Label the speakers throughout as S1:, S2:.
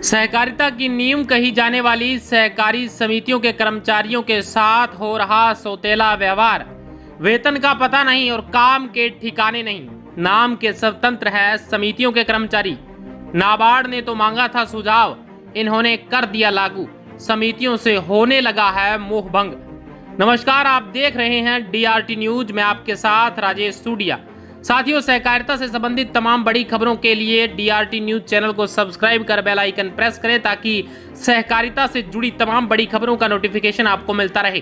S1: सहकारिता की नींव कही जाने वाली सहकारी समितियों के कर्मचारियों के साथ हो रहा सौतेला व्यवहार, वेतन का पता नहीं और काम के ठिकाने नहीं। नाम के स्वतंत्र है समितियों के कर्मचारी। नाबार्ड ने तो मांगा था सुझाव, इन्होंने कर दिया लागू। समितियों से होने लगा है मोहभंग। नमस्कार, आप देख रहे हैं DRT न्यूज। मैं आपके साथ राजेश सूडिया। साथियों, सहकारिता से संबंधित तमाम बड़ी खबरों के लिए DRT न्यूज चैनल को सब्सक्राइब कर बेल आइकन प्रेस करें ताकि सहकारिता से जुड़ी तमाम बड़ी खबरों का नोटिफिकेशन आपको मिलता रहे।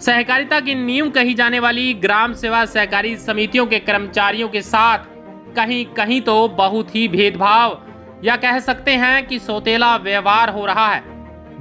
S1: सहकारिता की नींव कही जाने वाली ग्राम सेवा सहकारी समितियों के कर्मचारियों के साथ कहीं कहीं तो बहुत ही भेदभाव या कह सकते हैं कि सौतेला व्यवहार हो रहा है।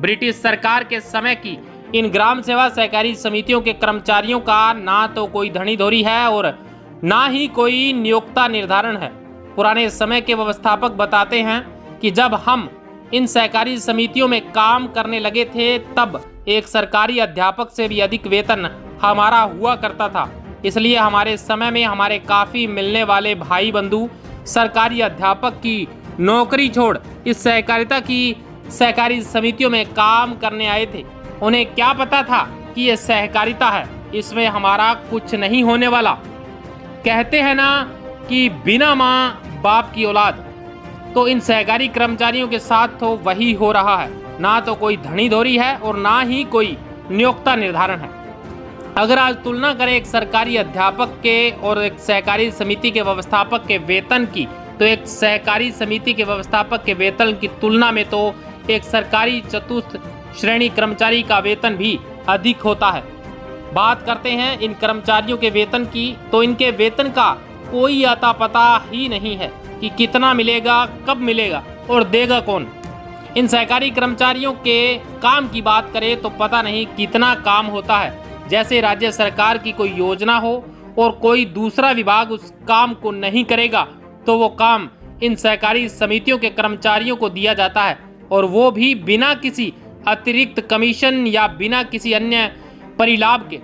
S1: ब्रिटिश सरकार के समय की इन ग्राम सेवा सहकारी समितियों के कर्मचारियों का ना तो कोई धनी धोरी है और ना ही कोई नियोक्ता निर्धारण है। पुराने समय के व्यवस्थापक बताते हैं कि जब हम इन सहकारी समितियों में काम करने लगे थे तब एक सरकारी अध्यापक से भी अधिक वेतन हमारा हुआ करता था। इसलिए हमारे समय में हमारे काफ़ी मिलने वाले भाई बंधु सरकारी अध्यापक की नौकरी छोड़ इस सहकारिता की सहकारी समितियों में काम करने आए थे। उन्हें क्या पता था कि ये सहकारिता है, इसमें हमारा कुछ नहीं होने वाला। कहते हैं ना कि बिना माँ बाप की औलाद, तो इन सहकारी कर्मचारियों के साथ तो वही हो रहा है। ना तो कोई धनी धोरी है और ना ही कोई नियोक्ता निर्धारण है। अगर आज तुलना करें एक सरकारी अध्यापक के और एक सहकारी समिति के व्यवस्थापक के वेतन की, तो एक सहकारी समिति के व्यवस्थापक के वेतन की तुलना में तो एक सरकारी चतुर्थ श्रेणी कर्मचारी का वेतन भी अधिक होता है। बात करते हैं इन कर्मचारियों के वेतन की, तो इनके वेतन का कोई आता पता ही नहीं है कि कितना मिलेगा, कब मिलेगा और देगा कौन। इन सहकारी कर्मचारियों के काम की बात करें तो पता नहीं कितना काम होता है, जैसे राज्य सरकार की कोई योजना हो और कोई दूसरा विभाग उस काम को नहीं करेगा तो वो काम इन सहकारी समितियों के कर्मचारियों को दिया जाता है, और वो भी बिना किसी अतिरिक्त कमीशन या बिना किसी अन्य परिलाभ के।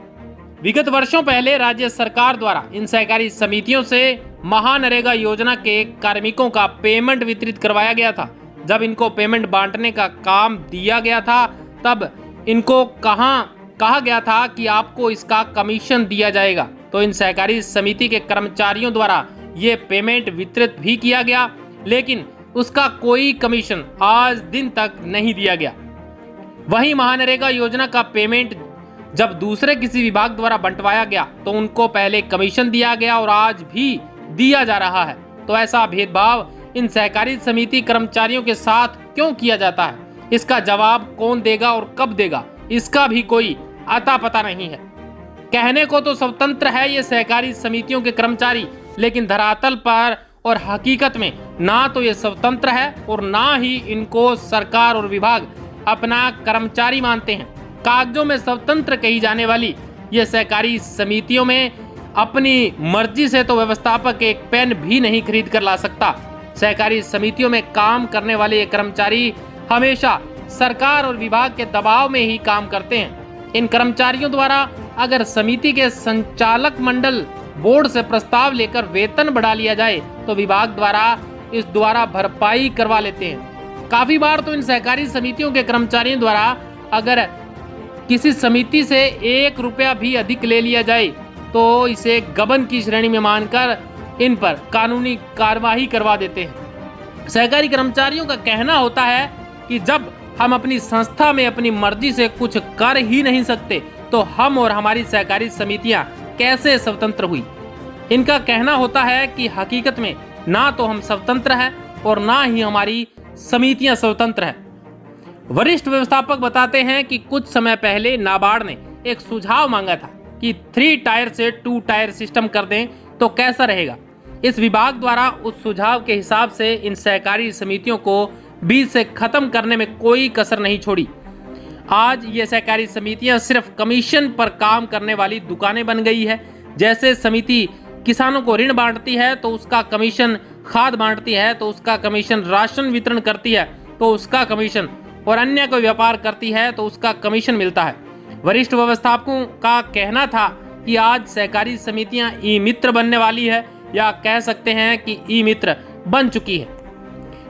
S1: विगत वर्षों पहले राज्य सरकार द्वारा इन सहकारी समितियों से महानरेगा योजना के कार्मिकों का पेमेंट वितरित करवाया गया था। जब इनको पेमेंट बांटने का काम दिया गया था तब इनको कहा गया था कि आपको इसका कमीशन दिया जाएगा। तो इन सहकारी समिति के कर्मचारियों द्वारा ये पेमेंट वितरित भी किया गया, लेकिन उसका कोई कमीशन आज दिन तक नहीं दिया गया। वहीं महानरेगा योजना का पेमेंट जब दूसरे किसी विभाग द्वारा बंटवाया गया तो उनको पहले कमीशन दिया गया और आज भी दिया जा रहा है। तो ऐसा भेदभाव इन सहकारी समिति कर्मचारियों के साथ क्यों किया जाता है, इसका जवाब कौन देगा और कब देगा, इसका भी कोई अता पता नहीं है। कहने को तो स्वतंत्र है ये सहकारी समितियों के कर्मचारी, लेकिन धरातल पर और हकीकत में ना तो ये स्वतंत्र है और ना ही इनको सरकार और विभाग अपना कर्मचारी मानते हैं। कागजों में स्वतंत्र कही जाने वाली ये सहकारी समितियों में अपनी मर्जी से तो व्यवस्थापक एक पेन भी नहीं खरीद कर ला सकता। सहकारी समितियों में काम करने वाले ये कर्मचारी हमेशा सरकार और विभाग के दबाव में ही काम करते हैं। इन कर्मचारियों द्वारा अगर समिति के संचालक मंडल बोर्ड से प्रस्ताव लेकर वेतन बढ़ा लिया जाए तो विभाग द्वारा इस द्वारा भरपाई करवा लेते हैं। काफी बार तो इन सहकारी समितियों के कर्मचारियों द्वारा अगर किसी समिति से 1 रुपया भी अधिक ले लिया जाए तो इसे गबन की श्रेणी में मानकर इन पर कानूनी कार्रवाई करवा देते हैं। सहकारी कर्मचारियों का कहना होता है कि जब हम अपनी संस्था में अपनी मर्जी से कुछ कर ही नहीं सकते तो हम और हमारी सहकारी समितियां कैसे स्वतंत्र हुई। इनका कहना होता है कि हकीकत में ना तो हम स्वतंत्र हैं और ना ही हमारी समितियां स्वतंत्र हैं। वरिष्ठ व्यवस्थापक बताते हैं कि कुछ समय पहले नाबार्ड ने एक सुझाव मांगा था कि 3 टायर से 2 टायर सिस्टम कर दें तो कैसा रहेगा। इस विभाग द्वारा उस सुझाव के हिसाब से इन सहकारी समितियों को बीच से खत्म करने में कोई कसर नहीं छोड़ी। आज ये सहकारी समितियां सिर्फ कमीशन पर काम करने वाली दुकानें बन गई है। जैसे समिति किसानों को ऋण बांटती है तो उसका कमीशन, खाद बांटती है तो उसका कमीशन, राशन वितरण करती है तो उसका कमीशन, और अन्य कोई व्यापार करती है तो उसका कमीशन मिलता है। वरिष्ठ व्यवस्थापकों का कहना था कि आज सहकारी समितियां ई मित्र बनने वाली है, या कह सकते हैं कि ई मित्र बन चुकी है।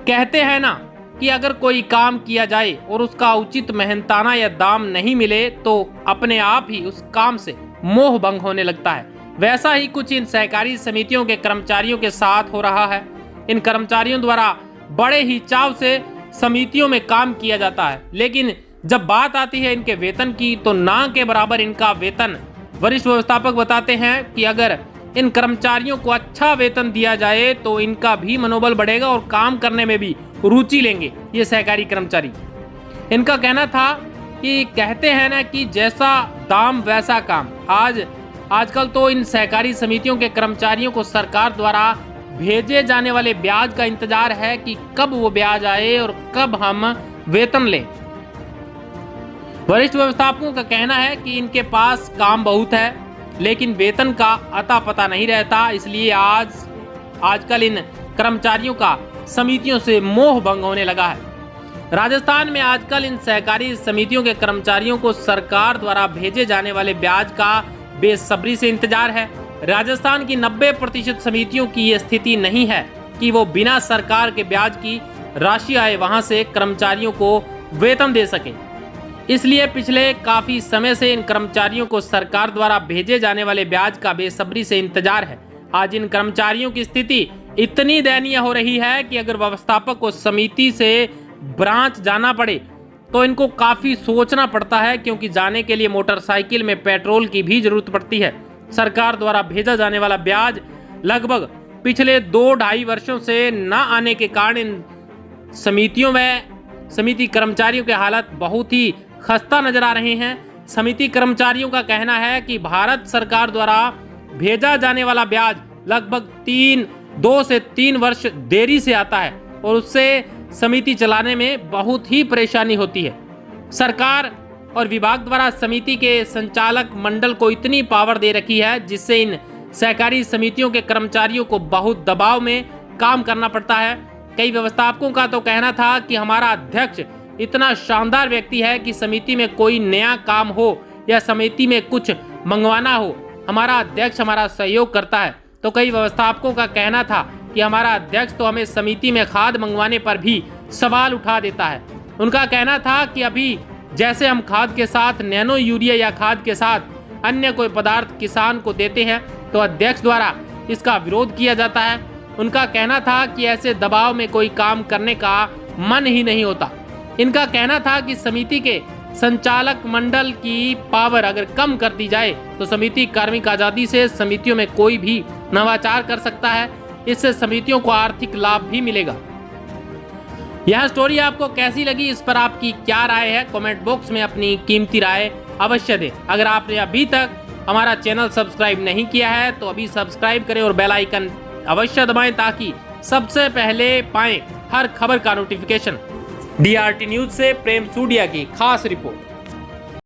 S1: कहते हैं ना कि अगर कोई काम किया जाए और उसका उचित मेहनताना या दाम नहीं मिले तो अपने आप ही उस काम से मोह भंग होने लगता है। वैसा ही कुछ इन सहकारी समितियों के कर्मचारियों के साथ हो रहा है। इन कर्मचारियों द्वारा बड़े ही चाव से समितियों में काम किया जाता है, लेकिन जब बात आती है इनके वेतन की तो ना के बराबर इनका वेतन। वरिष्ठ व्यवस्थापक बताते हैं कि अगर इन कर्मचारियों को अच्छा वेतन दिया जाए तो इनका भी मनोबल बढ़ेगा और काम करने में भी रुचि लेंगे ये सहकारी कर्मचारी। इनका कहना था कि कहते हैं ना कि जैसा दाम वैसा काम। आजकल तो इन सहकारी समितियों के कर्मचारियों को सरकार द्वारा भेजे जाने वाले ब्याज का इंतजार है कि कब वो ब्याज आए और कब हम वेतन लें। वरिष्ठ व्यवस्थापकों का कहना है कि इनके पास काम बहुत है लेकिन वेतन का अता पता नहीं रहता, इसलिए आजकल इन कर्मचारियों का समितियों से मोह भंग होने लगा है। राजस्थान में आजकल इन सहकारी समितियों के कर्मचारियों को सरकार द्वारा भेजे जाने वाले ब्याज का बेसब्री से इंतजार है। राजस्थान की 90% समितियों की ये स्थिति नहीं है कि वो बिना सरकार के ब्याज की राशि आए वहां से कर्मचारियों को वेतन दे सके। इसलिए पिछले काफी समय से इन कर्मचारियों को सरकार द्वारा भेजे जाने वाले ब्याज का बेसब्री से इंतजार है। आज इन कर्मचारियों की स्थिति इतनी दयनीय हो रही है कि अगर व्यवस्थापक को समिति से ब्रांच जाना पड़े तो इनको काफी सोचना पड़ता है, क्योंकि जाने के लिए मोटरसाइकिल में पेट्रोल की भी जरूरत पड़ती है। सरकार द्वारा भेजा जाने वाला ब्याज लगभग पिछले 2-2.5 वर्षों से न आने के कारण इन समिति कर्मचारियों के हालत बहुत ही खस्ता नजर आ रहे हैं। समिति कर्मचारियों का कहना है कि भारत सरकार द्वारा भेजा जाने वाला ब्याज लगभग 2 से 3 वर्ष देरी से आता है और उससे समिति चलाने में बहुत ही परेशानी होती है। सरकार और विभाग द्वारा समिति के संचालक मंडल को इतनी पावर दे रखी है जिससे इन सहकारी समितियों के कर्मचारियों को बहुत दबाव में काम करना पड़ता है। कई व्यवस्थापकों का तो कहना था कि हमारा अध्यक्ष इतना शानदार व्यक्ति है कि समिति में कोई नया काम हो या समिति में कुछ मंगवाना हो, हमारा अध्यक्ष हमारा सहयोग करता है। तो कई व्यवस्थापकों का कहना था कि हमारा अध्यक्ष तो हमें समिति में खाद मंगवाने पर भी सवाल उठा देता है। उनका कहना था कि अभी जैसे हम खाद के साथ नैनो यूरिया या खाद के साथ अन्य कोई पदार्थ किसान को देते हैं तो अध्यक्ष द्वारा इसका विरोध किया जाता है। उनका कहना था कि ऐसे दबाव में कोई काम करने का मन ही नहीं होता। इनका कहना था कि समिति के संचालक मंडल की पावर अगर कम कर दी जाए तो समिति कार्मिक आजादी से समितियों में कोई भी नवाचार कर सकता है, इससे समितियों को आर्थिक लाभ भी मिलेगा। यह स्टोरी आपको कैसी लगी, इस पर आपकी क्या राय है, कमेंट बॉक्स में अपनी कीमती राय अवश्य दें। अगर आपने अभी तक हमारा चैनल सब्सक्राइब नहीं किया है तो अभी सब्सक्राइब करें और बेल आइकन अवश्य दबाएं ताकि सबसे पहले पाएं हर खबर का नोटिफिकेशन। DRT न्यूज से प्रेम सूडिया की खास रिपोर्ट।